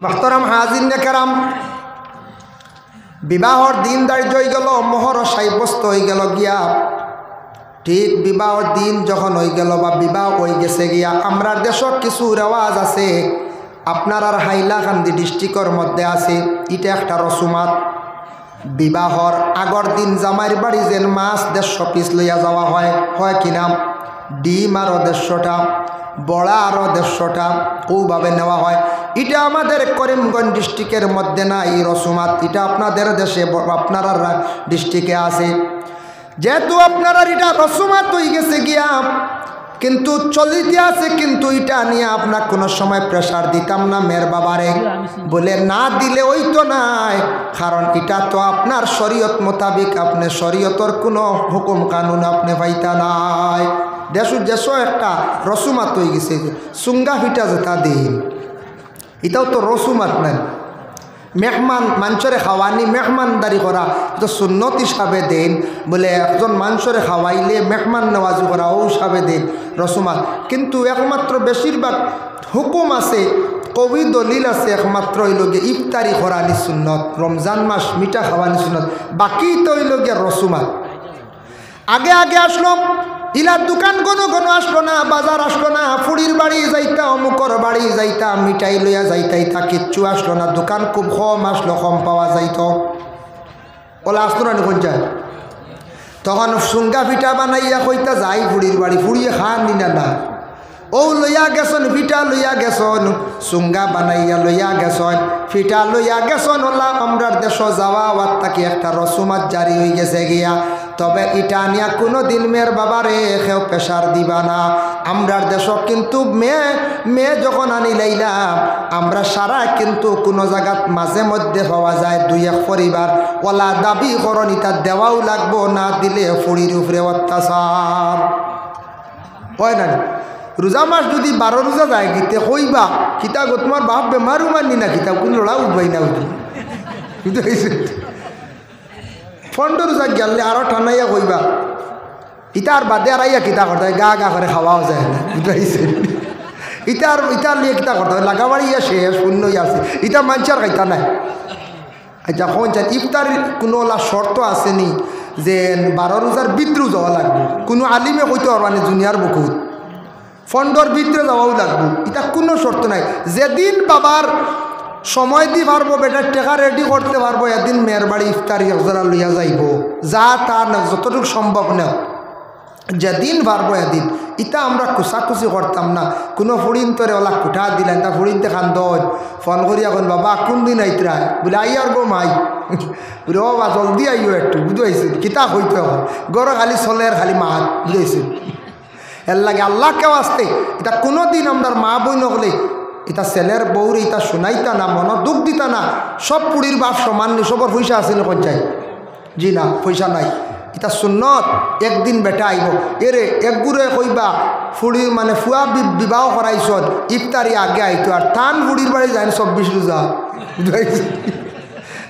মাহতারাম হাজির নেকেরাম, বিবাহর দিন ধার্য হয়ে গেল, মোহর সাব্যস্ত হয়ে গেল গিয়া। ঠিক বিবাহর দিন যখন হয়ে গেল বা বিবাহ হয়ে গেছে গিয়া, আমরা দেশত কিছু রেওয়াজ আছে, আপনার আর হাইলাকান্দি ডিস্ট্রিক্টর মধ্যে আছে। এটা একটা রসুমাত। বিবাহর আগর দিন জামাইর বাড়ি যেন মাছ 150 পিস লইয়া যাওয়া হয় কিনা, ডিম আরও 150টা, বড়া আরও 150টা, ওভাবে নেওয়া হয়। এটা আমাদের করিমগঞ্জ ডিস্ট্রিক্টের মধ্যে না এই রসুমাত, এটা আপনাদের দেশে আপনারা ডিস্ট্রিক্টে আছে। যেহেতু আপনারা এটা রসুমাত হয়ে গেছে গিয়া, কিন্তু চলিতে আছে, কিন্তু এটা নিয়ে আপনার কোনো সময় প্রেশার দিতাম না মেয়ের বাবারে, বলে না দিলে ওই তো নাই, কারণ এটা তো আপনার শরীয়ত মোতাবিক, আপনি শরীয়তর কোনো হুকুম কানুন আপনি পাইতা নাই। দেশ একটা রসুমাত হয়ে গেছে, সুঙ্গা ফিটা যেটা দিন, এটাও তো রসুমাত নেন। মেহমান মানুষরে খাওয়ানি, মেহমানদারি করা তো সুন্নত হিসাবে দেন, বলে একজন মানুষরে খাওয়াইলে মেহমান নেওয়াজি করা ও হিসাবে দেন রসুমাত। কিন্তু একমাত্র বেশিরভাগ হুকুম আছে, কবি দলিল আছে, একমাত্র হইল গিয়ে ইফতারি করানি সুন্নত, রমজান মাস মিঠা খাওয়ানি সুন্নত, বাকি তো হইল গিয়ে রসুমাত। আগে আসলো ইলার দোকান কোনো আসলো না, বাজার আসলো না, ফুড়ির বাড়ি যাইতা, অমুকর বাড়ি যাইতা, মিঠাই লইয়া যাইতাইতা, কিচ্ছু আসলো না। দোকান খুব কম আসলো, কম পাওয়া যাইত, ওলা আসলো না নিখন যায়। তখন সুঙ্গা পিঠা বানাইয়া কইতা যাই ফুড়ির বাড়ি, ফুড়িয়ে খান নিনা না, ও লইয়া গেছন, পিঠা লইয়া গেছন, সুঙ্গা বানাইয়া লইয়া গেছন, পিঠা লইয়া গেছন। ওলা আমরার দেশ যাওয়া ওয়ার তাকে একটা রসুমাত জারি হয়ে গেছে গিয়া। তবে এটা নিয়া কোনো দিন মেয়ের বাবারে কেউ প্রেশার দিবা না। আমরার দেশ কিন্তু মেয়ে যখন আনি লাইলাম, আমরা সারা কিন্তু কোনো জায়গাত মাঝে মধ্যে পাওয়া যায় 2-1 পরিবার ওলা দাবি করন এটা দেওয়াও লাগবো, না দিলে ফুড়ির উপরে অত্যাচার হয় না। রোজা মাস যদি 12 রোজা যায় গীতে কইবা কিতা গো তোমার বাপ বেমারও মানি না, কিতা কোন লড়া উঠবাই না উঠি, বুঝতে পারছি। 15 রোজা গেলে আরও ঠান্ডাইয়া কইবা ইতার বাদে আর আইয়া কিতা করতে হয়, গা করে খাওয়াও যায় না, বুঝতে পারছি। ইতার লিয়ে কিতা করতে হয়, লাগাবাড়ি ইয়া শেষ শূন্যই আছে, ইটা মানুষের খাইতা নাই। আচ্ছা কোন চান ইফতার কোনো ওলা শর্ত আসেনি যে 12 রোজার ভিতরেও যাওয়া লাগবে? কোনো আলিমে কইতে পারবানি জুনিয়ার বুকুত 15 ভিতরে যাওয়াও লাগবে, এটা কোনো শর্ত নাই। যেদিন বাবার সময় দি পারবো, বেটার টেকা রেডি করতে পারবো, এদিন মেয়ের বাড়ি ইফতারি একজরা লইয়া যাইব, যা তার না যতটুকু সম্ভব না, যেদিন পারবো এদিন। ইটা আমরা কুচাকুচি করতাম না। কোনো ফুড়িন তোরে ওলা কুঠা দিলেন, তা ফুড়িনতে খান দন ফোন করি এখন বাবা কোন দিন আইতরায়, বলে আইয়ার গো মাই, বলে ও বা জলদি আইও একটু, বুঝতে কিতা হইতো এখন গড় খালি চলের খালি মাহাত, বুঝেছি। এর লাগে আল্লাহকে আসতে এটা কোনো দিন আমরা মা বই নকলে এটা ছেলের বউরে এটা শোনাইতা না, মন দুঃখ দিতা না। সব পুরীর বাপ সমান নি, সবর পয়সা আছে না পঞ্চায়েত? জি না, পয়সা নাই। এটা সুন্নত, একদিন বেটা আইব এরে একগুড়ে কইবা ফুড়ির মানে ফুয়া বিবাহ করাইছ ইফতারি আগে আইতো, আর টান ফুড়ির বাড়ি যায় 24 রোজা, বুঝাইছি।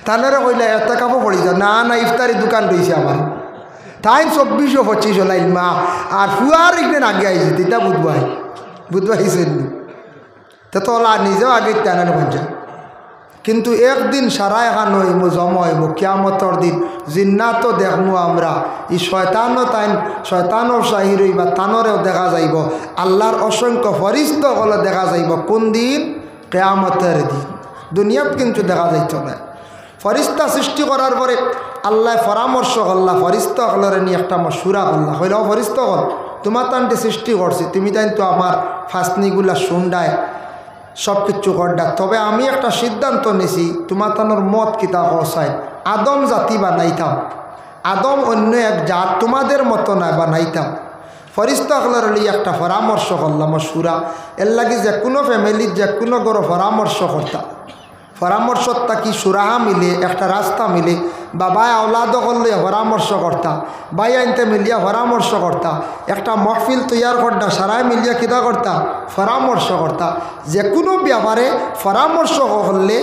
তানরে কইলে এত কাপড় পড়ি যা, না ইফতারি দোকান রয়েছে আমার, তাই 24-25 লাইন মা, আর ফুয়ার একদিন আগে আইছে, এটা বুধবাইছেন তা তো ওলা নিজেও আগে টানানো পঞ্চায়েত। কিন্তু একদিন সারা এখান হইব, জমা হইব কিয়ামতর দিন, জিন্নাতও দেখমু আমরা, ই শয়তানও শাহির হইবা, তানরেও দেখা যাইব, আল্লাহর অসংখ্য ফরিস্ত হলে দেখা যাইব। কোন দিন? কিয়ামতের দিন। দুনিয়াত কিন্তু দেখা যাইত না। ফরিস্তা সৃষ্টি করার পরে আল্লাহ পরামর্শ করলা, ফরিস্তা হলরে নিয়ে একটা মশুরা করলা, হইল ফরিস্তা হল তোমার তানটি সৃষ্টি করছি, তুমি তাই তো আমার ফাঁসনিগুলা শুন্ডায় সব কিছু করডা, তবে আমি একটা সিদ্ধান্ত নিছি, তোমার তানোর মত কিতা হসাই আদম জাতি বানাইতাম, আদম অন্য এক জাত তোমাদের মতো না বানাইতাম। ফরিস্তা হলের লিয়ে একটা পরামর্শ করলাম মশুরা, এর লাগে যে কোনো ফ্যামিলির যে কোনো গরো পরামর্শ করতাম, পরামর্শটা কি সুরাহা মিলে একটা রাস্তা মিলে, বা ভাই আওলাদ করলে পরামর্শ করতা, ভাই আনতে মিলিয়া পরামর্শ করতা, একটা মহফিল তৈয়ার করতা, সারাই মিলিয়া কিতা করতা পরামর্শ করতা। যে কোনো ব্যাপারে পরামর্শ করলে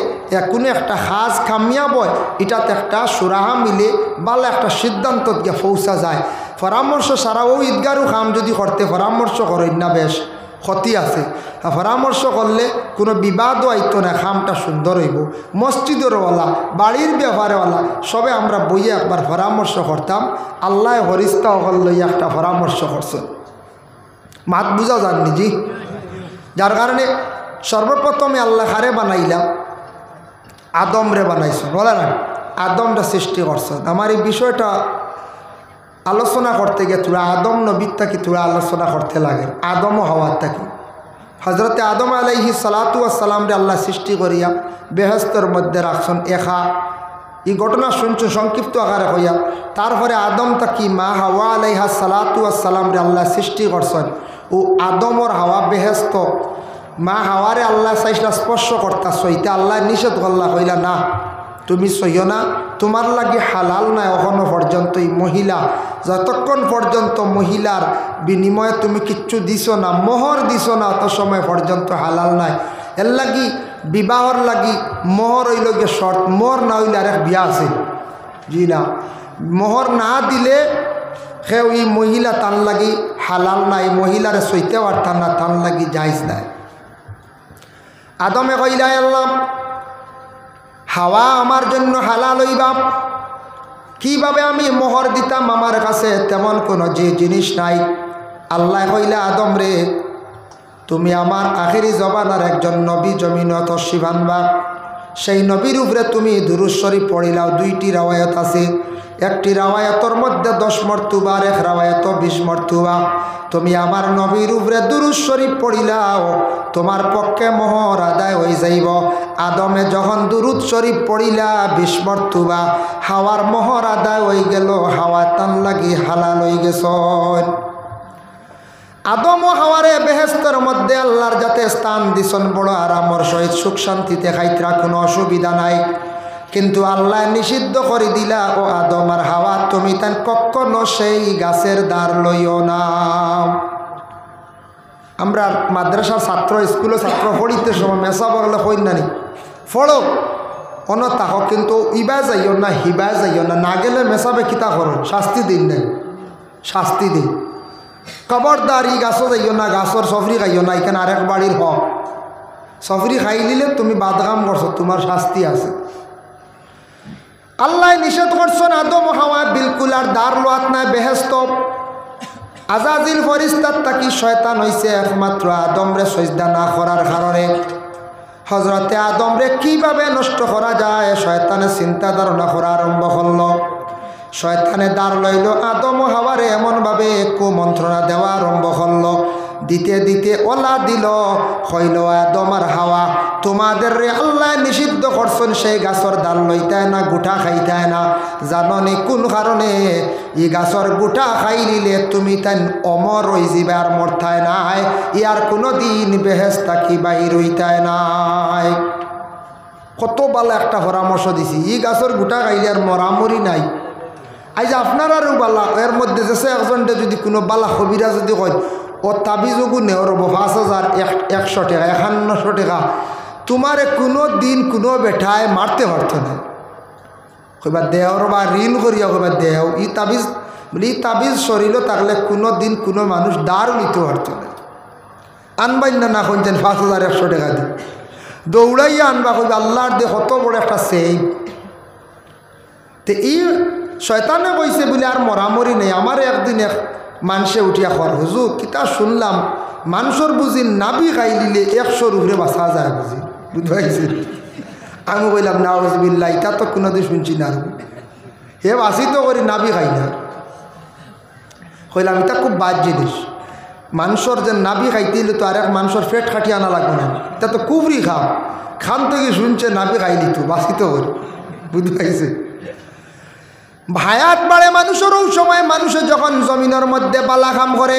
কোনো একটা খাস কামিয়াব হয়, এটাতে একটা সুরাহা মিলে ভালো একটা সিদ্ধান্ত গিয়ে পৌঁছা যায়। পরামর্শ সারা ও ঈদগারও কাম যদি করতে পরামর্শ করেন না, বেশ ক্ষতি আছে। পরামর্শ করলে কোনো বিবাদও আইতো না, খামটা সুন্দর হইব। মসজিদেরওয়ালা, বাড়ির ব্যাপারেওয়ালা সবে আমরা বইয়ে একবার পরামর্শ করতাম। আল্লাহ হরিস্তা হল লইয়া একটা পরামর্শ করছেন, মাত বুঝা যাননি জি। যার কারণে সর্বপ্রথমে আল্লাহ কারে বানাইলাম? আদমরে বানাইছেন, বলে না আদমটা সৃষ্টি করছেন। আমার এই বিষয়টা আলোচনা করতে গিয়ে তোরা আদম নবীর থাকি তোরা আলোচনা করতে লাগে। আদম ও হাওয়ার থাকি হজরতে আদম আলাইহিস সালাতু ওয়াস সালাম রে আল্লাহ সৃষ্টি করিয়া বেহেশতের মধ্যে রাখছেন একা। এই ঘটনা শুনছো সংক্ষিপ্ত আকারে হইয়া। তারপরে আদম তাকি মা হাওয়া আলাইহিস সালাতু ওয়াস সালাম রে আল্লাহ সৃষ্টি করছেন। ও আদমর হাওয়া বেহেশত মা হাওয়ারে আল্লাহ চাইসলা স্পর্শ করতা, সইতে আল্লাহ নিষেধ করলা, হইলা না তুমি সইও না, তোমার লাগি হালাল নাই এখনো পর্যন্ত। এই মহিলা যতক্ষণ পর্যন্ত মহিলার বিনিময়ে তুমি কিচ্ছু দিছ না, মোহর দিছ না, অত সময় পর্যন্ত হালাল নাই। এর লাগি বিবাহর লাগি মোহর হইল গিয়ে শর্ত। মোহর না হইলে আরেক বিয়া আছে জি না, মোহর না দিলে সেও এই মহিলা তান লাগি হালাল নাই, মহিলারে সইতে পারতাম না, তান লাগি জায়েজ নাই। আদমে কইলা আল্লাহ হাওয়া আমার জন্য হালাল হইবা, কিভাবে আমি মোহর দিতাম? আমার কাছে তেমন কোনো যে জিনিস নাই। আল্লাহ কইলা আদম রে, তুমি আমার আখেরি জবানার একজন নবী জমিন তশরিফ আনবা, সেই নবীর উপরে তুমি দুরূদ শরীফ পড়িলাও। দুইটি রাওয়ায়াত আছে, একটি রাওয়ায়াতর মধ্যে 10 মর্তুবা আর এক রাওয়ায়াত 20 মর্তুবা। তুমি আমার নবীর উপরে দুরূদ শরীফ পড়িলাও, তোমার পক্ষে মোহর আদায় হয়ে যাইব। আদমে যখন দুরূদ শরীফ পড়িলা 20 মর্তুবা, হাওয়ার মোহর আদায় হয়ে গেল, হাওয়া তান লাগি হালাল হয়ে গেছ। আদম ও হাওয়ারে বেহেশতের মধ্যে আল্লাহর যাতে স্থান দিছেন বড় আরামর সহিত সুখ শান্তিতে খাইতরা, কোনো অসুবিধা নাই। কিন্তু আল্লাহ নিষিদ্ধ করে দিলা, ও আদম আর হাওয়া তুমি তান কখনো সেই গাছের দ্বার লইও না। আমরা মাদ্রাসার ছাত্র, স্কুলের ছাত্র পড়িতে সময় মেসা বললে কই নানি ফড়ো অন তাহ, কিন্তু ইবা যাইও না হিবা যাইও না, না গেলে মেসাবে কিতা করো, শাস্তি দিন নাই, শাস্তি দিন। খবরদার ই গাছও যাইও না, গাছর সফরি খাইও না, এখানে আরেক বাড়ির হক। সফরি খাই নিলে তুমি বাদগাম করছো, তোমার শাস্তি আছে। আল্লাহ নিষেধ করছেন আদম হাওয়া বিলকুল আর দ্বার লোয়াত নাই বেহেশত। আজাজিল ফরিস্তার তাকি শয়তান হইছে একমাত্র আদমরে সজদা না করার কারণে। হজরতে আদমরে কিভাবে নষ্ট করা যায় শয়তানে চিন্তা ধারণা করা আরম্ভ করল। শয়তানে দ্বার লইল আদম ও হাওয়ারে এমনভাবে কুমন্ত্রণা দেওয়া আরম্ভ করল। দিতে দিতে ওলা দিল, হইল আদম আর হাওয়া তোমাদের রে আল্লাহ নিষিদ্ধ করছেন সেই গাছর ডাল লইতায় না, গুটা খাইতায় না। জাননি কোন কারণে? ই গাছর গুটা খাই নিলে তুমি তাই অমর হই যাবে, আর মরতায় নাই, ইয়ার কোনো দিন বেহেশত থাকি বাহির হইতায় নাই। কত বালা একটা পরামর্শ দিছি, ই গাছর গুটা খাইলে আর মরামরি নাই। আজ আপনার আরও বালা এর মধ্যে যে একজনটা যদি কোনো বালা কবিরা যদি কয় ও তাবিজও গুনে ওর 5,100 টাকা 5100 টাকা, তোমারে কোনো দিন কোনো বেঠায় মারতে পারতো না। কইবা দেওর বা ঋণ করিয়া কইবা দেও, ই তাবিজ বলে ই তাবিজ সরিল থাকলে কোনো দিন কোনো মানুষ দাঁড় নিতে পারতো না। আনবাই না না শুনছেন 5,100 টাকা দিন দৌড়াইয়া আনবা, কইবা আল্লাহর দে কত বড় একটা সেই। তো এই শয়তানে কইছে বলে আর মরামরি নেই। আমার একদিন এক মানুষে উঠিয়া খর, হুজুর কিতা শুনলাম মানুষের বুঝি নাবি খাই দিলে 100 উপরে বাঁচা যায় বুঝি, বুঝতে পারছি। আমি কইলাম না হজবিল্লা, এটা তো কোনোদিন শুনছি না, হে বাঁচি তো করি নাবি খাই না। কইলাম এটা খুব বাদ জিনিস, মানুষের যে নাবি খাইতে দিলে তো আরেক মানুষের পেট খাটিয়ে আনা লাগবে না, এটা তো কুবরি খাও, খান থেকে শুনছে নাবি খাইলি তো বাঁচি তো করি, বুঝতে পারছি। ভায়াত বাড়ে মানুষেরও সময়, মানুষের যখন জমিনের মধ্যে বালা কাম করে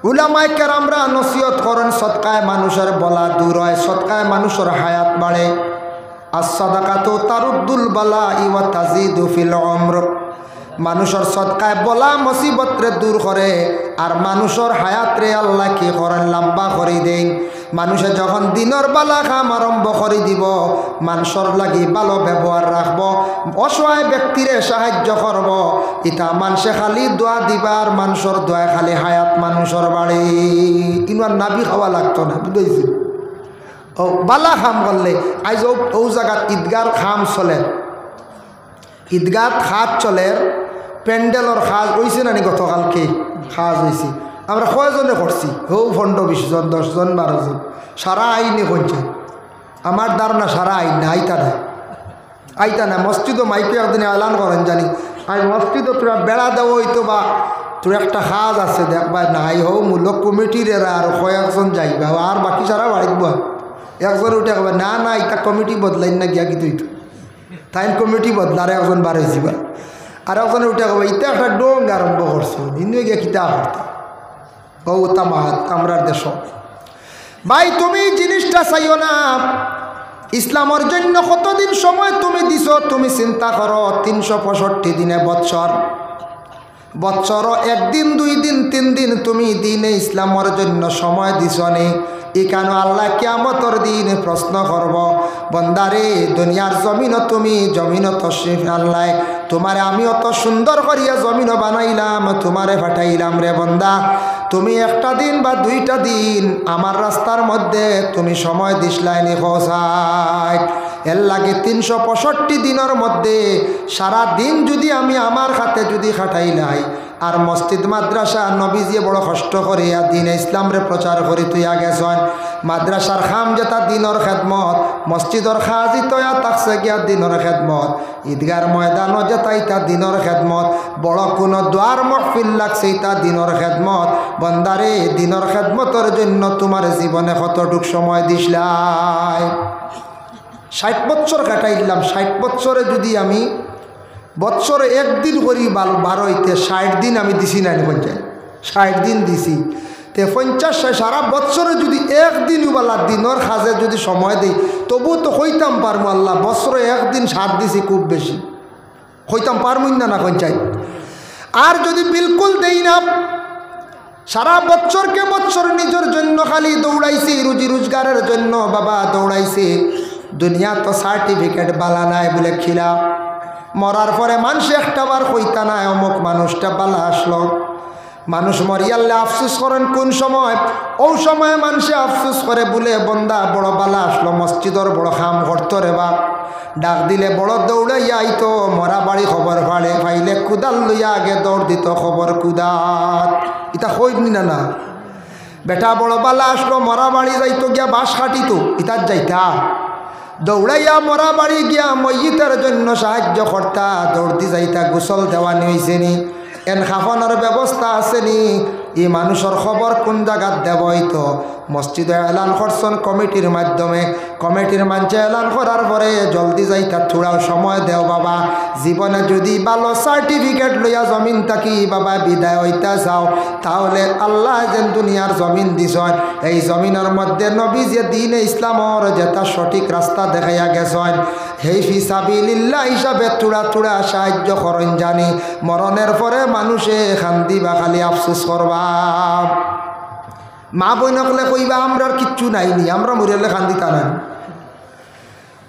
উলামায়ে কেরামরা নসিহত করেন সদকায় মানুষের বলা দূর হয়, সদকায় মানুষের হায়াত বাড়ে। as-সাদাকাতু তারুদ্দুল বালা'i ওয়া তাজিদু ফিল উমর। মানুষের সদকায় বলা মুসিবতরে দূর করে আর মানুষের হায়াতরে আল্লাহ কি করেন লম্বা করে দেন। মানুষে যখন দিনের বালা কাম আরম্ভ করে দিব, মানুষের লাগি ভালো ব্যবহার রাখব, অসহায় ব্যক্তিরে সাহায্য করব, ইটা মানুষে খালি দোয়া দিবার, মানুষের দোয়া খালি হায়াত মানুষের বাড়ি ইনার নাবি খাওয়া লাগতো না, বুঝেছি? ও বালা খাম করলে আজ ও জায়গাত ঈদগার খাম চলে, ঈদগাহ খাজ চলে, প্যান্ডেলর খাজ হয়েছে না গতকালকে খাজ হয়েছে, আমরা কয়জনে করছি, হৌ 15-20 জন, 10 জন 12 জন, সারা আইনে করছে। আমার ধারণা সারা আইন না, আইতা না মসজিদও মাইকে একদিন এলান করেন জানি, আর মসজিদও তোরা বেড়া দেওয়া হইতো বা তোর একটা কাজ আছে দেখবা নাই, হৌ মূল্য কমিটির এরা আর কয়েকজন যাইবা, আর বাকি সারা বাড়িত বল, একজন উঠে কবে না না এটা কমিটি বদলাইন না গিয়া কিন্তু হইতো, তাই কমিটি বদলার একজন বার হয়েছি বা, আর একজনে উঠে কবে ইটা একটা ডোং আরম্ভ করছো, ইন্দু গিয়া কিতা করতো ও তামাত আমরার দেশ। ভাই তুমি জিনিসটা চাইও না, ইসলামের জন্য কতদিন সময় তুমি দিছ, তুমি চিন্তা করো। 365 দিনে বৎসর, 1 দিন 2 দিন 3 দিন তুমি দিনে ইসলামের জন্য সময় দিছ নি, এখানে আল্লাহ কিয়ামতের দিন প্রশ্ন করব, বন্দারে দুনিয়ার জমিন তুমি জমিন তশরিফ আল্লাহ তোমারে আমি অত সুন্দর করিয়া জমিন বানাইলাম, তোমারে পাঠাইলাম রে বন্দা, তুমি একটা দিন বা 2টা দিন আমার রাস্তার মধ্যে তুমি সময় দিসলাইনি খোসাই, এর লাগে 365 দিনের মধ্যে সারা দিন যদি আমি আমার হাতে যদি খাটাইলাই, আর মসজিদ মাদ্রাসা নবীজি বড় কষ্ট করিয়া দিন ইসলামরে প্রচার করি তুই আগে ছয়, মাদ্রাসার খাম যেটা দিনের খেদমত, মসজিদর খাজি তয়া তাকছে গিয়া দিনের খেদমত, ঈদগার ময়দানও যেটা ইটা দিনের খেদমত, বড় কোনো দ্বার মহফিল লাগছে ইটা দিনের খেদমত। বন্দারে দিনের খেদমতের জন্য তোমার জীবনে কতটুক সময় দিসলাই? 60 বছর কাটাইলাম, 60 বছরে যদি আমি বৎসরে 1 দিন করি 12 60 দিন আমি দিছি না, 60 দিন দিছি, তে 50 সারা বৎসরে যদি 1 দিন উবালা দিনের খাজে যদি সময় দিই, তবু তো হইতাম পারমু আল্লাহ বৎসরে 1 দিন 7 দিছি, খুব বেশি হইতাম পারমু না পঞ্চায়েত। আর যদি বিলকুল দেই না, সারা বৎসরকে বৎসর নিজের জন্য খালি দৌড়াইছি, রুজি রোজগারের জন্য বাবা দৌড়াইছি, দুনিয়া তো সার্টিফিকেট বালা নাই বলে খিলা, মরার পরে মানুষ একটাবার কইতা নাই অমুক মানুষটা বালা আসলো। মানুষ মরিয়াল্লে আফসোস করেন কোন সময়? ও সময় মানুষে আফসোস করে বলে বন্দা বড় বালা আসলো, মসজিদর বড় খাম করতো রে বাপ, ডাক দিলে বড় দৌড়াইয়া আইতো, মরা বাড়ি খবর ভাড়ে পাইলে কুদাল লইয়া আগে দৌড় দিত খবর কুদাত, ইটা কইনি না না বেটা বড় বালা আসলো, মরা বাড়ি যাইতো গিয়া বাঁশ কাটিত, ইতার যাইতা দৌড়াইয়া মরা বাড়ি গিয়া মইয়িতের জন্য সাহায্য কর্তা, দৌড়তি যাইতা গোসল দেওয়ানি হয়েছে নি, এন খাফানোর ব্যবস্থা আছে নি, এই মানুষের খবর কোন জায়গাত দেব হইতো? মসজিদে এলান করছেন কমিটির মাধ্যমে, কমিটির মানছে এলান করার পরে জলদি যাইতা থোড়াও সময় দেও বাবা, জীবনে যদি ভালো সার্টিফিকেট লইয়া জমিন থাকি বাবা বিদায় হইতা যাও, তাহলে আল্লাহ যেন দুনিয়ার জমিন দিছেন, এই জমিনের মধ্যে নবী যে দিনে ইসলামর যেটা সঠিক রাস্তা দেখাইয়া গেছেন, সেই ফিসাবিলিল্লাহ হিসাবে থোড়া থোড়া সাহায্য করেন জানি, মরণের পরে মানুষে খান্দি বা খালি আফসোস করবা। মা বইনকলে কইবা আমরার কিচ্ছু নাইনি, আমরা মরিয়ালে খান্দিতা নাই,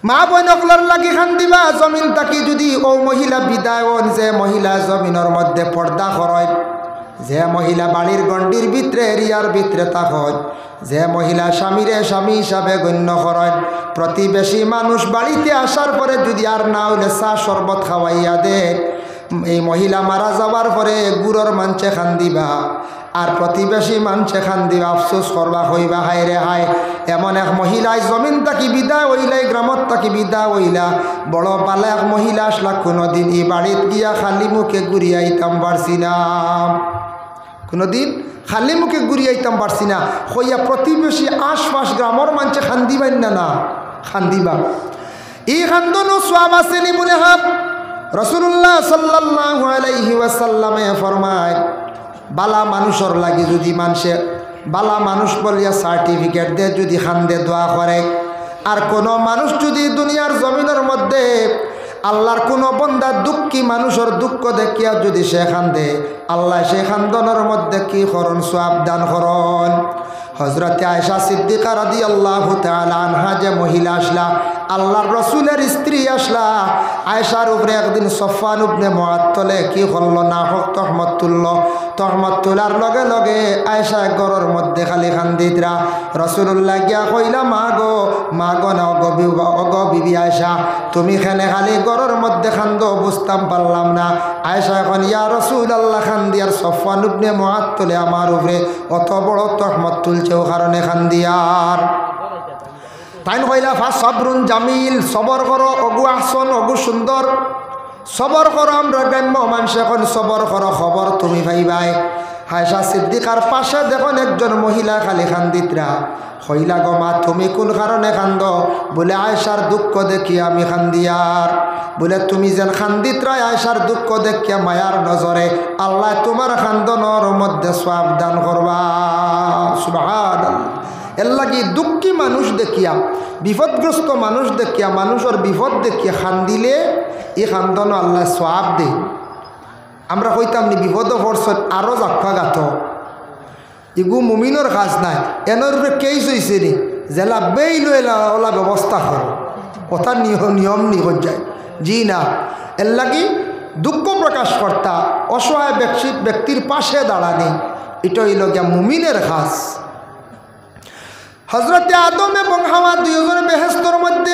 মা বইনকলার লাগি খান্দিবা। জমিন তাকি যদি ও মহিলা বিদায়, যে মহিলা জমিনের মধ্যে পর্দা করয়, যে মহিলা বাড়ির গণ্ডির ভিতরে এরিয়ার ভিতরে থাকয়, যে মহিলা স্বামীরে স্বামী হিসাবে গণ্য করেন, প্রতিবেশী মানুষ বাড়িতে আসার পরে যদি আর না হইলে চা শরবত খাওয়াইয়া দেয়, এই মহিলা মারা যাওয়ার পরে গুড়র মানছে খান্দিবা, আর প্রতিবেশী মানছে খান্দিবা, আফসোস করবা, হইবা হায় রে হায়, এমন এক মহিলায় জমিন তাকি বিদায় হইলাই, গ্রামত তাকি বিদায় হইলা, বড় পালা এক মহিলা আসলা, কোনোদিন এই বাড়িত গিয়া খালি মুখে ঘুরিয়াইতাম পারছি না, কোনোদিন খালি মুখে ঘুরিয়াইতাম পারছি না, হইয়া প্রতিবেশী আশপাশ গ্রামর মানছে খান্দিবেন না, না খান্দিবা। এই খান্দনও সোয়াব আসেনি মনে হাব। রাসূলুল্লাহ সাল্লাল্লাহু আলাইহি ওয়াসাল্লামে ফরমায়, বালা মানুষের লাগি যদি মানুষে বালা মানুষ বলিয়া সার্টিফিকেট দিয়ে যদি খান্দে দোয়া করে, আর কোনো মানুষ যদি দুনিয়ার জমিনের মধ্যে আল্লাহর কোনো বন্দা দুঃখী মানুষের দুঃখ দেখিয়া যদি সে খান্দে, আল্লাহ সে খান্দনের মধ্যে কি করন? সোয়াব দান করন। হযরতে আয়েশা সিদ্দিকা রাদিয়াল্লাহু তাআলা আনহা যে মহিলা আসলা, আল্লাহর রসুলের স্ত্রী আসলা, আয়েশার উপরে একদিন সফওয়ান ইবনে মুআত্তলে কি করল না হোক তহমত তুলল। তহমত তোলার লগে লগে আয়েশা ঘরের মধ্যে খালি খান্দিতরা। রাসূলুল্লাহ গিয়া কইলা মা গো না গো বিবি আয়েশা, তুমি খানে খালি ঘরের মধ্যে খান্দো, বুঝতাম পারলাম না। আয়েশা এখন ইয়া রাসূলুল্লাহ খান্দি আর সফওয়ান ইবনে মুআত্তলে আমার উপরে অত বড় তহমত তুলছে, ও কারণে খান্দিয়ার। তাই কইলা ফা সবরুন জামিল, সবর করো, অগু আহসন, অগু সুন্দর, সবর করো। আমরা গ্রাম্য মানুষ এখন সবর করো, খবর তুমি ভাইবাই। আয়েশা সিদ্দিকার পাশে দেখুন একজন মহিলা খালি খান্দিতরা। হইলা গো মা তুমি কোন কারণে কান্দ? বলে আয়েশার দুঃখ দেখি আমি খান্দিয়ার। বলে তুমি যেন খান্দিতরা আয়েশার দুঃখ দেখিয়া মায়ার নজরে আল্লাহ তোমার খান্দনের মধ্যে সওয়াব দান করবা। সুবহানাল্লাহ। এর লাগি দুঃখী মানুষ দেখিয়া, বিপদগ্রস্ত মানুষ দেখিয়া, মানুষের বিপদ দেখিয়া খান্দিলে এই খান্দন আল্লাহ সওয়াব দে। আমরা কইতাম নি বিপদ পড়ছত আরও জাফা গাত, এগু মুমিনের কাজ নাই। এনের উপরে কেস হয়েছে নি জেলা বেই লইলা ওলা ব্যবস্থা কর, কথা নিয়ম নি হয়ে যায়। জি না, এর লাগি দুঃখ প্রকাশ কর্তা, অসহায় ব্যক্তির পাশে দাঁড়ানি, এটা হইল গিয়া মুমিনের কাজ। হযরতে আদম এবং হাওয়া দুইজন বেহেশতের মধ্যে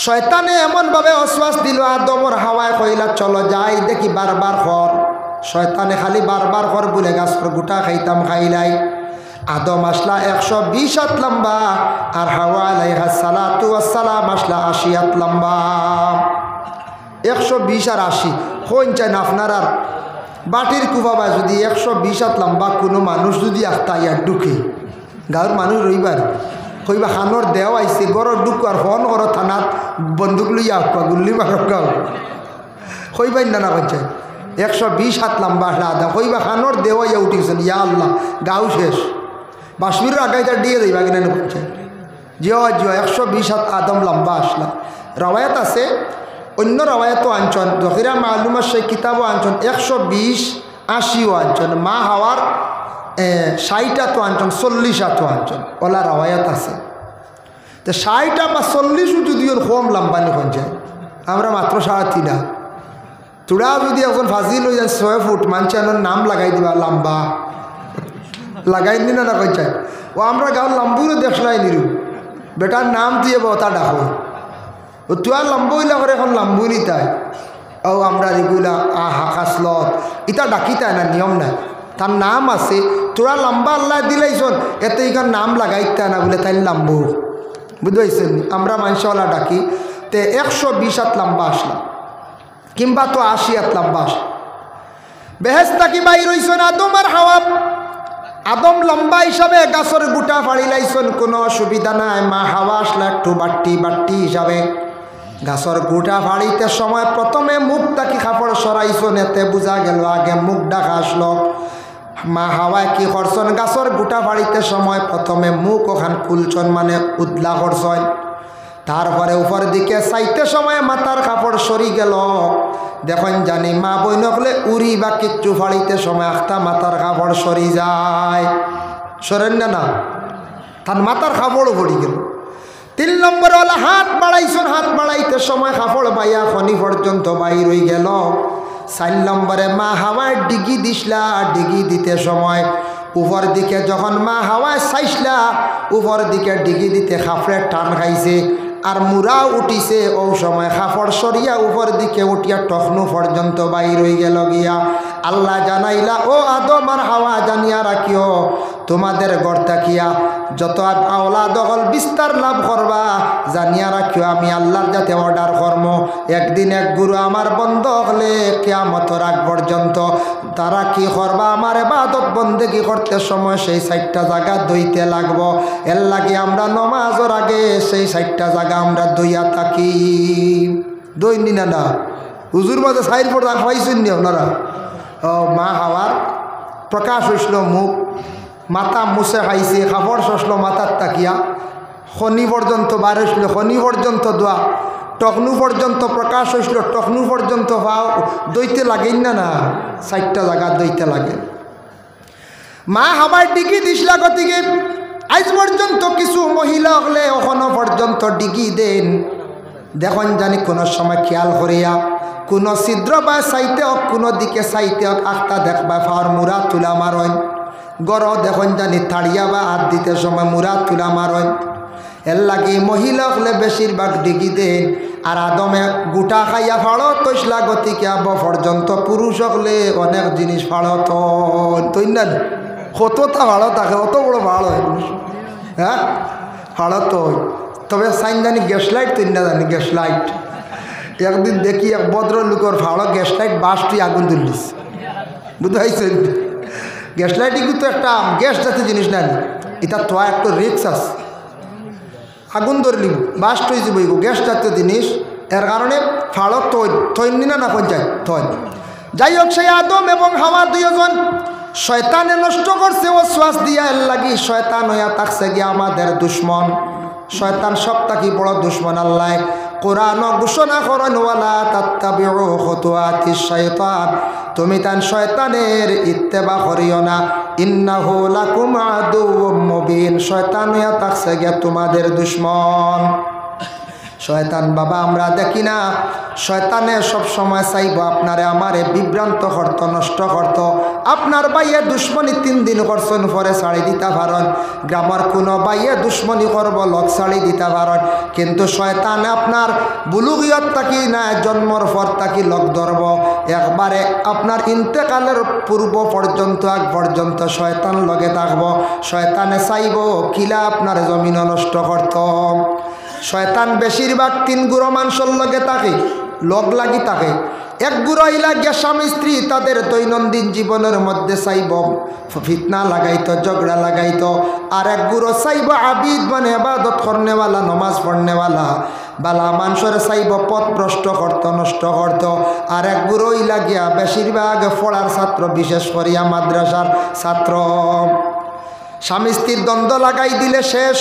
শয়তানে এমনভাবে অশ্বাস দিল, আদমর হাওয়ায় কইলা চলো যাই দেখি বারবার খর। শয়তানে খালি বারবার খর বলে গাছর গোটা খাইতাম খাইলাই। আদম আসলা 120 হাত লম্বা আর হাওয়া আলাইহা সালাতু ওয়াসসালাম আসলা 80 হাত লম্বা। 120 আর 80 হইন চাই না আপনার আর বাটির কুবাবা যদি 120 হাত লম্বা কোনো মানুষ যদি আস্তা ইয়ার ঢুকে গাঁর মানুষ রইবার কইবা খানোর দেও আইসে গড় ঢুকার ফোন করো থানাত বন্দুক লইয়া আঁকা গুল্লি মারক গাও কইবাই না করছে 120 হাত লম্বা আসলা আদা কইবা খানোর দেওয়া ইয়া উঠিয়েছেন ইয়া আল্লাহ গাও শেষ বাসমির আগাইটা দিয়ে দেবা কিনা করছে জিও 120 হাত আদম লম্বা আসলা। রওয়ায়াত আছে, অন্য রওয়ায়াতও আনছন, জহিরা মালুমার সেই কিতাবও আনছন 120 80ও আনছন, মা হাওয়ার 60টা তো আনছন, 40টা তো আনছন, ওলা রওয়ায়াত আছে। তো 60টা বা 40ও যদি ওর কম লম্বানি হয়ে যায়, আমরা মাত্র 3.5 তোরা যদি এখন ফাজিল হয়ে যায় 6 ফুট মানছে নাম লাগাই দিবা লম্বা লাগাই নি না কই চাই ও আমরা গাঁর লম্বুরে দেখলাই নিরু বেটার নাম দিয়ে বতা ডাকো ও তুই আর লম্ব হইলা করে এখন লম্বু নি তাই ও আমরা এগুলা হাকাসলত ইটা ডাকি তাই না নিয়ম নাই, তার নাম আছে। তোরা লম্বা আল্লাহ দিলাইছন এতে এখান নাম লাগাইতে না বলে তাই লম্বু বুঝতে পারছেন। আমরা মানুষওয়ালা ডাকি তে 120 হাত লম্বা আসলাম কিংবা তো 80 হাত লম্বা আসলাম। বেহেশত কি বাইর হইছন আদম আর হাওয়া। আদম লম্বা হিসাবে গাছের গোটা ফাড়ি লাইছন, কোনো অসুবিধা নাই। মা হাওয়া আসলে একটু বাট্টি হিসাবে গাছের গোটা ফাড়িতে সময় প্রথমে মুখটা কি কাপড় সরাইছন, এতে বোঝা গেল আগে মুখ ডাকা আসলো। মা হাওয়ায় কি করছন গাছের গোটা ফাড়িতে সময় প্রথমে মুখ ওখান খুলছন মানে উদলা করছন, তারপরে উপর দিকে চাইতে সময় মাথার কাপড় সরি গেল। দেখুন জানি মা বই নকলে উড়ি বা কিচ্ছু ফাড়িতে সময় একটা মাথার কাপড় সরি যায়, সরেন না তার মাথার কাপড়ও পড়ি গেল। 3 নম্বর হলো হাত বাড়াইছন, হাত বাড়াইতে সময় কাপড় বাইয়া খনি পর্যন্ত বাইর হয়ে গেল। 4 নম্বরে মা হাওয়ায় ডিগি দিসলা, ডিগি দিতে সময় উপর দিকে যখন মা হাওয়ায় চাইসলা উপর দিকে ডিগি দিতে কাপড়ে টান খাইছে আর মুড়া উঠিছে, ও সময় কাপড় সরিয়া উপর দিকে উঠিয়া টখনু পর্যন্ত বাইর হয়ে গেল গিয়া। আল্লাহ জানাইলা ও আদম আর হাওয়া জানিয়া রাখিও তোমাদের ঘর থাকিয়া যত আওলাদ হল বিস্তার লাভ করবা জানিয়া রাখিও আমি আল্লাহর যাতে অর্ডার কর্ম একদিন এক গুরু আমার বন্ধ হলে কিয়ামতের আগ পর্যন্ত তারা কি করবা আমার ইবাদত বন্দেগি করতে সময় সেই 4টা জায়গা দইতে লাগবো। এর লাগে আমরা নমাজের আগে সেই 4টা জায়গা আমরা দইয়া থাকি। দই নি না হুজুর মাঝে সাইড পর খাইছেন নি আপনারা? মা হাওয়ার প্রকাশ হইসল মুখ, মাথা মুছে খাইছে, কাপড় শসলো মাথার তাকিয়া, শনি পর্যন্ত বার হইসল, শনি পর্যন্ত দোয়া, টকনু পর্যন্ত প্রকাশ হইসল, টকনু পর্যন্ত ভাও দইতে লাগেন না 4টা জায়গা দইতে লাগে। মা হাওয়ায় ডিগি দিসলা গতিকে আজ পর্যন্ত কিছু মহিলা হলে এখনো পর্যন্ত ডিগি দেন। দেখুন জানি কোনো সময় খেয়াল করিয়া কোনো ছিদ্র বা চাইতে হোক কোনো দিকে চাইতে হোক আখটা দেখবা ফার মুরা তুলা মারন, গড় দেখুন জানি থাড়িয়া বা হাত দিতে সময় মুরা তুলা মারন। এর লাগে মহিলা হলে বেশিরভাগ ডিগি দেন। আর আদমে গোটা খাইয়া ফাড়ো তৈসলা গতিকে আব পর্যন্ত পুরুষ হলে অনেক জিনিস ফাড়ো তৈ না কতটা ভালো থাকে, অত বড় ভালো হয় হ্যাঁ ফাড়ো তো। তবে সাইন জানি গ্যাস লাইট তুই না জানি গ্যাস লাইট। একদিন দেখি এক ভদ্র লোকর ফাড়ো গ্যাস লাইট বাসটি আগুন তুলিস, বুঝতে পারছেন? গ্যাস লাইট কিন্তু একটা গ্যাস জাতীয় জিনিস না, এটা তো একটা রিক্স আছে, আগুন ধরলি বাস টই যাব গ্যাস জাতীয় জিনিস। এর কারণে ফাড়ো থইন না না পঞ্চায়েত থইন। যাই হোক সেই আদম এবং হাওয়া দুইজন শয়তানে নষ্ট করছে ও শ্বাস দিয়া। এর লাগি শয়তান হইয়া থাকছে গিয়া আমাদের দুশ্মন। শয়তান সব থাকি বড় দুশ্মন। আল্লাহ কোরআন ঘোষণা করেন ওয়ালা তাত্তাবিউ খুতুওয়াতিশ শাইতান, তুমি তান শয়তানের ইত্তেবা করিও না, ইন্নাহু লাকুম আদুউম মুবিন। শয়তান হইয়া থাকছে গিয়া তোমাদের দুশ্মন। শয়তান বাবা আমরা দেখি না, শয়তানে সব সময় চাইব আপনারে আমারে বিভ্রান্ত করত, নষ্ট করত। আপনার বাইয়ে দুশ্মনী 3 দিন করছেন পরে ছাড়ি দিতে পারেন, গ্রামের কোনো বাইয়ে দুশ্মনী করব লগ ছাড়ি দিতে পারেন, কিন্তু শয়তানে আপনার বুলুগিয়ত থাকি না জন্মর পর থাকি লগ ধরব। একবারে আপনার ইন্তেকালের পূর্ব পর্যন্ত আগ পর্যন্ত শয়তান লগে থাকব। শয়তানে চাইব কিলা আপনার জমিন নষ্ট করত। শয়তান বেশিরভাগ 3 গুঁড়ো মানুষের লগে থাকে, লগ লাগি থাকে। এক গুঁড়ো ইলাগিয়া স্বামী স্ত্রী তাদের দৈনন্দিন জীবনের মধ্যে চাইব ফিতনা লাগাইতো, ঝগড়া লাগাইতো। আর এক গুঁড়ো চাইব আবিদ মানে ইবাদত করনেওয়ালা, নমাজ পড়নেওয়ালা বালা মানুষের চাইব পথ ভ্রষ্ট করত, নষ্ট করত। আর এক গুঁড়ো ইলাগিয়া বেশিরভাগ পড়ার ছাত্র, বিশেষ করিয়া মাদ্রাসার ছাত্র। স্বামী স্ত্রীর দ্বন্দ্ব লাগাই দিলে শেষ,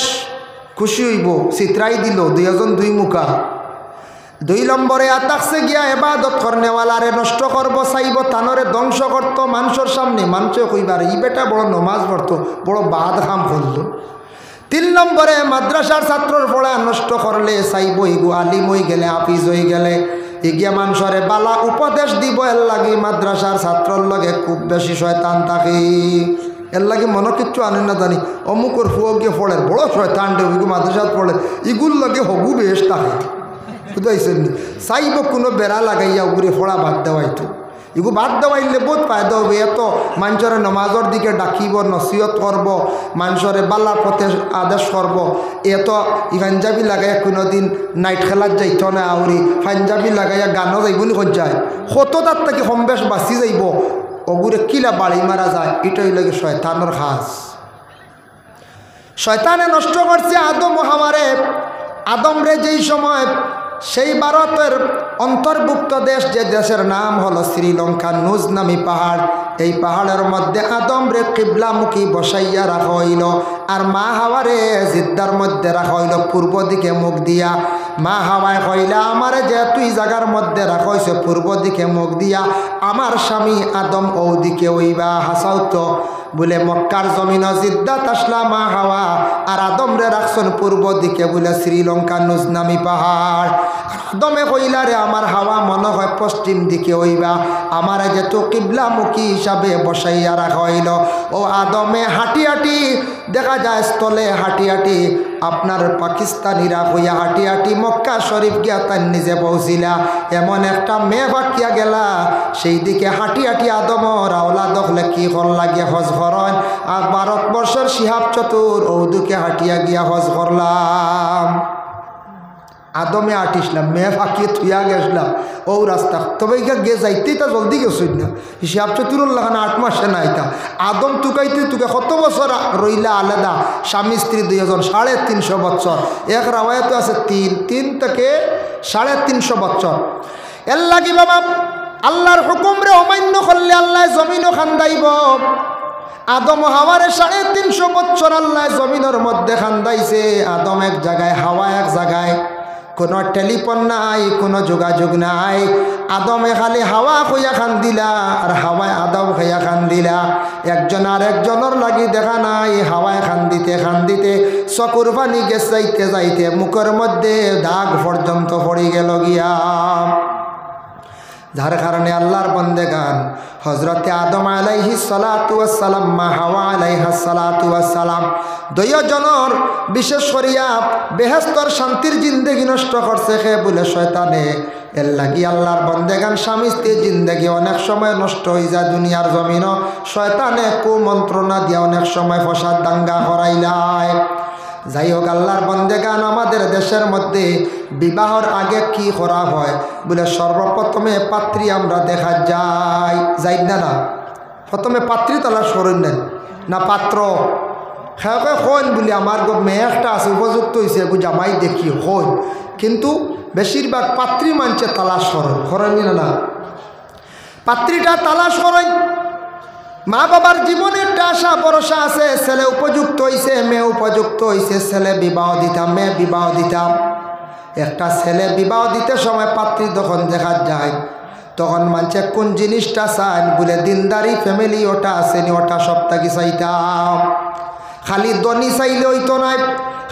খুশি হইব, চিত্রাই দিল দুইজন দুই মুখা। 2 নম্বরে আতাকছে গিয়া এবাদত করনেওয়ালারে নষ্ট করব চাইব, তানরে ধ্বংস করত মানুষের সামনে। মানুষে কইবার ই বেটা বড় নমাজ পড়ত, বড় বাদ কাম করল। 3 নম্বরে মাদ্রাসার ছাত্রর পড়া নষ্ট করলে চাইব ইগু আলিম হয়ে গেলে, হাফিজ হয়ে গেলে এগিয়া মানুষরে বালা উপদেশ দিব। এর লাগি মাদ্রাসার ছাত্রর লগে খুব বেশি শয়তান থাকে। এর লাগে মনে কিচ্ছু আনে না জানি অমুকর ফুয়া গিয়ে পড়ে বড় শয়তান ইগু মাদ্রাসাত পড়ে, ইগুর লগে হগু বেশ থাকে, বুঝাইছেন? চাইব কোনো বেড়া লাগাইয়া উগুরে ফোড়া বাদ দেওয়াইতো। এগু বাদ দেওয়াইলে বহুত ফায়দা হবে। এত মানুষরে নমাজের দিকে ডাকিব, নসিহত করব, মানুষরে বাল্লার পথে আদেশ করব। এত পাঞ্জাবি লাগাইয়া কোনোদিন নাইট খেলার যাইত না, আউরি পাঞ্জাবি লাগাইয়া গানও যাইব নি কোন যায়, কত তার থেকে কম বেশ বাঁচি যাইব। ওগুরে কিলা বাড়ি মারা যায়, এটাই লাগে শয়তানের খাস। শয়তানে নষ্ট করছে আদম ও হাওয়ারে। আদমরে যেই সময় সেই ভারতের অন্তর্ভুক্ত দেশ, যে দেশের নাম হলো শ্রীলঙ্কা, নুজ নামী পাহাড়, এই পাহাড়ের মধ্যে আদমরে কিবলামুখী বসাইয়া রাখা হইল। আর মা হাওয়ারে জিদ্দার মধ্যে রাখা হইল পূর্ব দিকে মুখ দিয়া। মা হাওয়ায় কইলা আমারে যে তুই জায়গার মধ্যে রাখা হইছে পূর্ব দিকে মুখ দিয়া, আমার স্বামী আদম ও দিকে ওইবা হাসাও তো। বলে মক্কার জমিন জিদ্দাত আসলা মা হাওয়া, আর আদমরে রাখছেন পূর্ব দিকে বলে শ্রীলঙ্কা নুজ নামী পাহাড়। আদমে কইলা রে আমার হাওয়া মনে হয় পশ্চিম দিকে হইবা, আমার যেহেতু কিবলামুখী হিসাবে বসাইয়া রাখা হইল। ও আদমে হাঁটি হাঁটি দেখা যায় স্থলে হাঁটি হাঁটি আপনার পাকিস্তানিরা হইয়া হাঁটি হাঁটি মক্কা শরীফ গিয়া তার নিজে পৌঁছিলা। এমন একটা মেয়ে বাকিয়া গেলা, সেই দিকে হাঁটি হাঁটি আদমর আওলা দখলে কি কর লাগিয়া হজ করেন। আর ভারতবর্ষের শিহাব চতুর ওদিকে হাঁটিয়া গিয়া হজ করলাম। আদমে আটিসলাম, মেয়ে ফাঁকিয়ে থুইয়া গেছিলাম ও রাস্তা। তবে গে যাইতেই তা জলদি গেছই না, হিসাব চতুর লাগানো 8 মাসে না। এটা আদম তুকাইতে তুকে কত বছর রইলা আলাদা, স্বামী স্ত্রী 2 জন, 350 বছর। এক রাওয়ায়ত আছে 3 থেকে 350 বছর। এর লাগি বাবা আল্লাহর হুকুম রে অমান্য করলে আল্লাহ জমিনও খান্দাইব। আদম হাওয়ারে 350 বছর আল্লাহ জমিনের মধ্যে খান্দাইছে। আদম এক জায়গায়, হাওয়া এক জায়গায়, কোনো টেলিফোন নাই, কোনো যোগাযোগ নাই। আদমে খালি হাওয়া খুঁয়া খান দিলা আর হাওয়ায় আদম খাইয়া খান দিলা। একজন আর একজনের লাগি দেখা নাই হাওয়ায় খান দিতে চকুর পানি গেছ যাইতে যাইতে মুখের মধ্যে দাগ পর্যন্ত পড়ে গেল গিয়া। যার কারণে আল্লাহর বন্দেগান হজরতে আদম আলাইহিস সালাতু ওয়াস সালাম মা হাওয়া আলাইহাস সালাতু ওয়াস সালাম দুইজনের বিশেষ করিয়া বেহেশতর শান্তির জিন্দেগি নষ্ট করছে কে বলে শয়তানে। এর লাগি আল্লাহর বন্দেগান স্বামী স্ত্রীর জিন্দেগি অনেক সময় নষ্ট হয়ে যায় দুনিয়ার জমিনও। শয়তানে কুমন্ত্রণা দিয়া অনেক সময় ফসাদ দাঙ্গা করাইলায়। যাই হোক আল্লাহর বন্দেগান আমাদের দেশের মধ্যে বিবাহর আগে কি করা হয় বলে সর্বপ্রথমে পাত্রী আমরা দেখা যাই না প্রথমে পাত্রী তালাশ করেন নেন না পাত্র খেয়ে হন বলি আমার মেয়ে একটা আছে উপযুক্ত হয়েছে জামাই দেখি হন, কিন্তু বেশিরভাগ পাত্রী মানছে তালাশ করেন না পাত্রীটা তালাশ করেন। মা বাবার জীবনে একটা আশা ভরসা আছে ছেলে উপযুক্ত হয়েছে মেয়ে উপযুক্ত হয়েছে, ছেলে বিবাহ দিতাম মেয়ে বিবাহ দিতাম। একটা ছেলে বিবাহ দিতে সময় পাত্রী যখন দেখা যায় তখন মানছে কোন জিনিসটা চান বলে দিনদারি ফ্যামিলি ওটা আসেনি ওটা সপ্তাহে চাইতাম। খালি ধনী চাইলে হইতো নাই,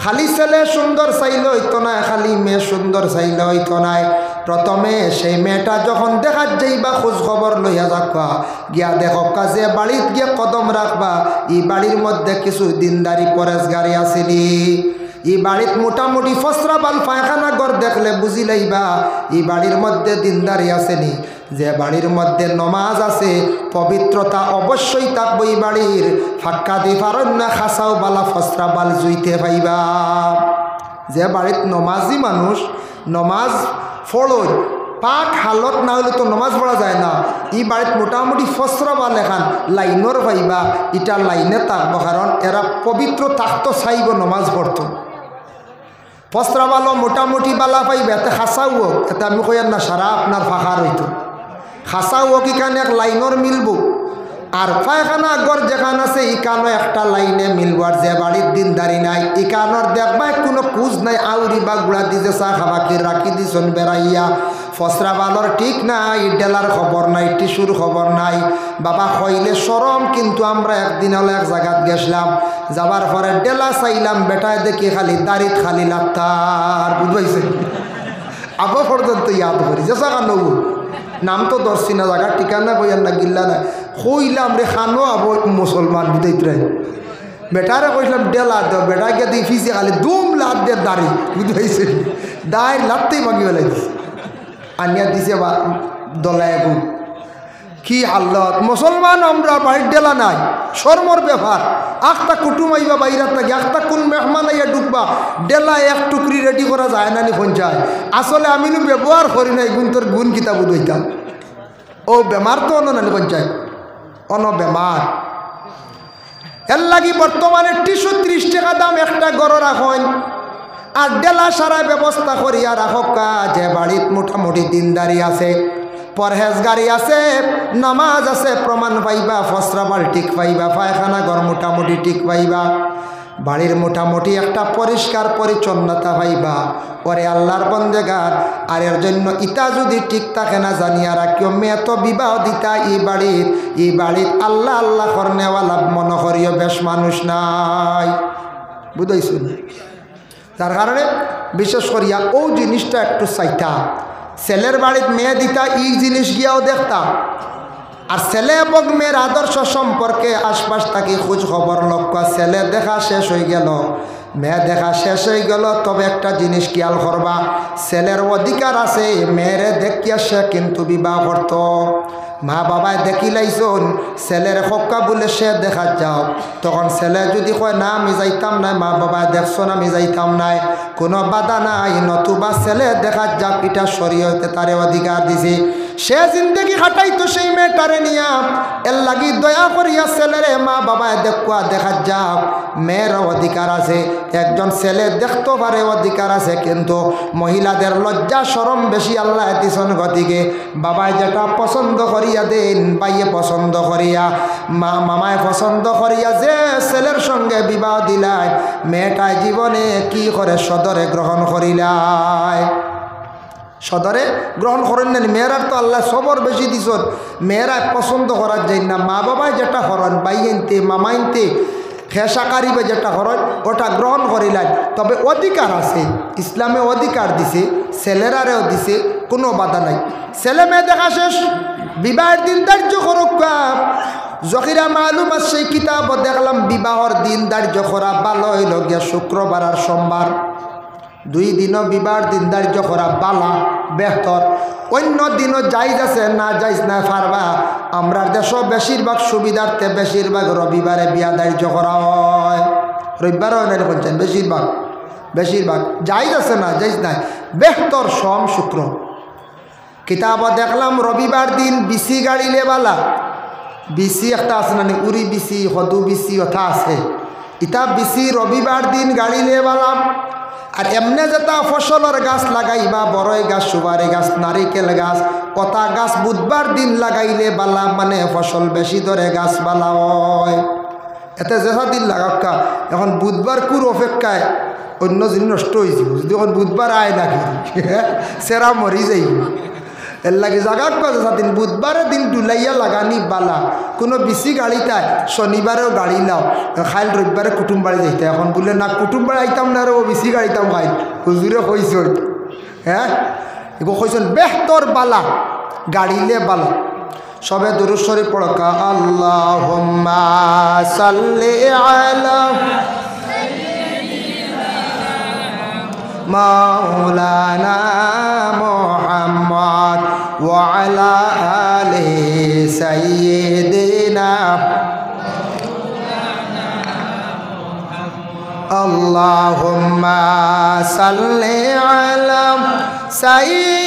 খালি ছেলে সুন্দর চাইলে হইতো না, খালি মেয়ে সুন্দর চাইলে হইতো নাই। প্রথমে সেই মেয়েটা যখন দেখা যাইবা খোঁজ খবর লইয়া যাবা গিয়া দেখো কাজে বাড়িত গিয়ে কদম রাখবা এই বাড়ির মধ্যে কিছু দিনদারি পরেশগারি আসেনি। এই বাড়িত মোটামুটি ফসরাবাল পায়খানা ঘর দেখলে বুঝি লাইবা এই বাড়ির মধ্যে দিনদারি আসেনি। যে বাড়ির মধ্যে নমাজ আছে পবিত্রতা অবশ্যই থাকবো এই বাড়ির, ফাক্কা দি পারেন না খাসাও বালা ফসরাবাল জুইতে পাইবা। যে বাড়িত নমাজি মানুষ নমাজ ফড়ই পাক হালত না হলে তো নমাজ পড়া যায় না, এই বাড়িত মোটামুটি ফসরাবাল এখান লাইনর পাইবা এটা লাইনে থাকবো, কারণ এরা পবিত্র থাকতো চাইব নমাজ পড়তো। ফসরাবালও মোটামুটি বালা পাইবে এতে খাসাও হোক, এতে আমি কইয়ার না সারা আপনার ফাঁকা রইত খাসাও হোক এখানে এক লাইনর মিলব। আর পায়খানা ঘর যেখান আছে ইকানো একটা লাইনে মিলব। আর যে বাড়ির দিনদারি নাই ইকানোর দেখবা কোনো কুজ নাই আউরি বা গুড়া দিছে চা খাবাকি রাখি দিছন বেড়াইয়া। ফসরা বালর ঠিক নাই, ডেলার খবর নাই, টিস্যুর খবর নাই। বাবা কইলে সরম, কিন্তু আমরা একদিন হলো এক জায়গাত গেছিলাম, যাবার পরে ডেলা চাইলাম বেটায় দেখি খালি দাড়িত খালি লাত্তার বুঝবাইছে আবো পর্যন্ত ইয়াদ করি যে জায়গা নব নাম তো দর্শি না জায়গা ঠিকানা কইয়ার না গিল্লা না কইলাম রে খানো আবো মুসলমান বুঝাইতে বেটারে কইলাম ডেলা দেও বেটা গিয়ে দিই ফিসে খালি দুম লাত দিয়ে দাড়ি বুঝবাইছে দায় লাত্তেই ভাঙি বেলাই দিছে আনিয়া দিছে বা দলায় গু কি হাল্লত মুসলমান আমরা বাড়ির ডেলা নাই শর্মর ব্যাপার। আখটা কুটুম আইবা বাইরাত নাকি আখটা কোন মেহমান আইয়া ঢুকবা ডেলা এক টুকরি রেডি করা যায় না নি পঞ্চায়। আসলে আমি ব্যবহার করি নাই গুণ তোর গুণ কিতাব বুঝতাম ও বেমার তো অন্য নানি পঞ্চায়েত অন বেমার। এর লাগি বর্তমানে ৩০ টাকা দাম একটা গড় রাখেন আর ডেলা সারা ব্যবস্থা করিয়া রাখা যে বাড়িত মোটামুটি দিনদারি আছে পরহেজগারি আছে নামাজ আছে প্রমাণ পাইবা ফসরাবাল ঠিক পাইবা পায়খানা ঘর মোটামুটি ঠিক পাইবা বাড়ির মোটামুটি একটা পরিষ্কার পরিচ্ছন্নতা পাইবা। পরে আল্লাহর বন্দেগার আর এর জন্য ইটা যদি ঠিক থাকে না জানিয়া রাখিও মেয়ে তো বিবাহ দিতা এই বাড়ির আল্লাহ আল্লাহ করনেওয়ালা মনে করিও বেশ মানুষ নাই বুঝাইছুন। তার কারণে বিশেষ করিয়া ও জিনিসটা একটু চাইতা ছেলের বাড়িত মেয়ে দিতা এই জিনিস গিয়াও দেখতাম। আর ছেলে এবং মেয়ের আদর্শ সম্পর্কে আশপাশ থাকি খোঁজ খবর লক্ষ্য ছেলে দেখা শেষ হয়ে গেল মেয়ে দেখা শেষ হয়ে গেল, তবে একটা জিনিস খেয়াল করবা ছেলের অধিকার আছে মেয়েরে দেখিয়া সে কিন্তু বিবাহ করত। মা বাবায় দেখিলাইছন ছেলের হক্কা বলে সে দেখা যাও, তখন ছেলে যদি কয় না আমি যাইতাম নাই মা বাবায় দেখছো না আমি যাইতাম নাই কোনো বাধা নাই, নতুবা ছেলে দেখা যাক এটা শরীয়তে তারে অধিকার দিছে। সে জিন্দগি খাটাইতো সেই মেয়েটারে নিয়া এর লাগি দয়া করিয়া ছেলেরে মা বাবায় দেখা যাক মেয়ের অধিকার আছে। একজন ছেলে দেখতে পারে অধিকার আছে, কিন্তু মহিলাদের লজ্জা শরম বেশি আল্লাহ দিছেন গতিকে বাবায় যেটা পছন্দ করিয়া দেন বাইয়ে পছন্দ করিয়া মামায় পছন্দ করিয়া যে ছেলের সঙ্গে বিবাহ দিলাই মেয়েটায় জীবনে কি করে সদরে গ্রহণ করিলাই সদরে গ্রহণ করেন না। মেয়েরার তো আল্লাহ সবর বেশি দিছন, মেয়েরা পছন্দ করার যাই না। মা বাবায় যেটা হরণ বাইনতে মামাইনতে খেসাকারিবে যেটা হরণ ওটা গ্রহণ করিলেন। তবে অধিকার আছে, ইসলামে অধিকার দিছে, ছেলেরারেও দিছে, কোনো বাধা নাই। ছেলে মেয়ে দেখা শেষ, বিবাহের দিন ধার্য করুক। জখিরা মালুম আছে সেই কিতাব দেখলাম বিবাহর দিন ধার্য করা ভালো হইল গিয়া শুক্রবার আর সোমবার, 2 দিনও বিবাহের দিন ধার্য করা বালা বেহতর। অন্য দিনও যাইজ আছে, না যাইজ না পারবা। আমরা দেশ বেশিরভাগ সুবিধার্থে বেশিরভাগ রবিবারে বিয়া ধার্য করা হয়, রবিবার হয় না বলছেন, বেশিরভাগ যাইজ আছে, না যাইজ নাই, বেহতর সোম শুক্র। কিতাব দেখলাম রবিবার দিন বিসি গাড়িলে বালা, বিসি একটা আছে না, উড়ি বিসি হদু বিসি ওঠা আছে, ইতা বিসি রবিবার দিন গাড়িলে বালাম। আর এমনি যেটা ফসলের গাছ লাগাইবা, বড়ই গাছ, সুপারি গাছ, নারিকেল গাছ, কতা গাছ বুধবার দিন লাগাইলে বালা, মানে ফসল বেশি ধরে গাছ বালা হয়। এতে যেসা দিন লাগাক্কা, এখন বুধবার কুর অপেক্ষায় অন্য জিনিস নষ্ট হয়েছিল, যদি এখন বুধবার আয় নাকি সেরা মরি যাই। এর লাগে জাগাত যেসা দিন বুধবারের দিন ডুলাইয়া লাগানি বালা। কোনো বেশি গাড়ি তাই শনিবারেও গাড়ি লাও, খাইল রবিবারে কুটুম বাড়ি যাইতে। এখন বললে না কুটুম বাড়ি আইতাম না রে, ও বেশি গাড়িতাম খাই, হুজুরে কইস। হ্যাঁ এগো কইছেন বেহতর বালা গাড়িলে বালা। সবে দুরূদ শরীফ পড়কা, আল্লাহুম্মা সাল্লি আলা মাওলানা মুহাম্মদ ওয়া আলা আলি সাইয়্যিদিনা আল্লাহুম্মা সাল্লি আলা সাইয়্যিদিনা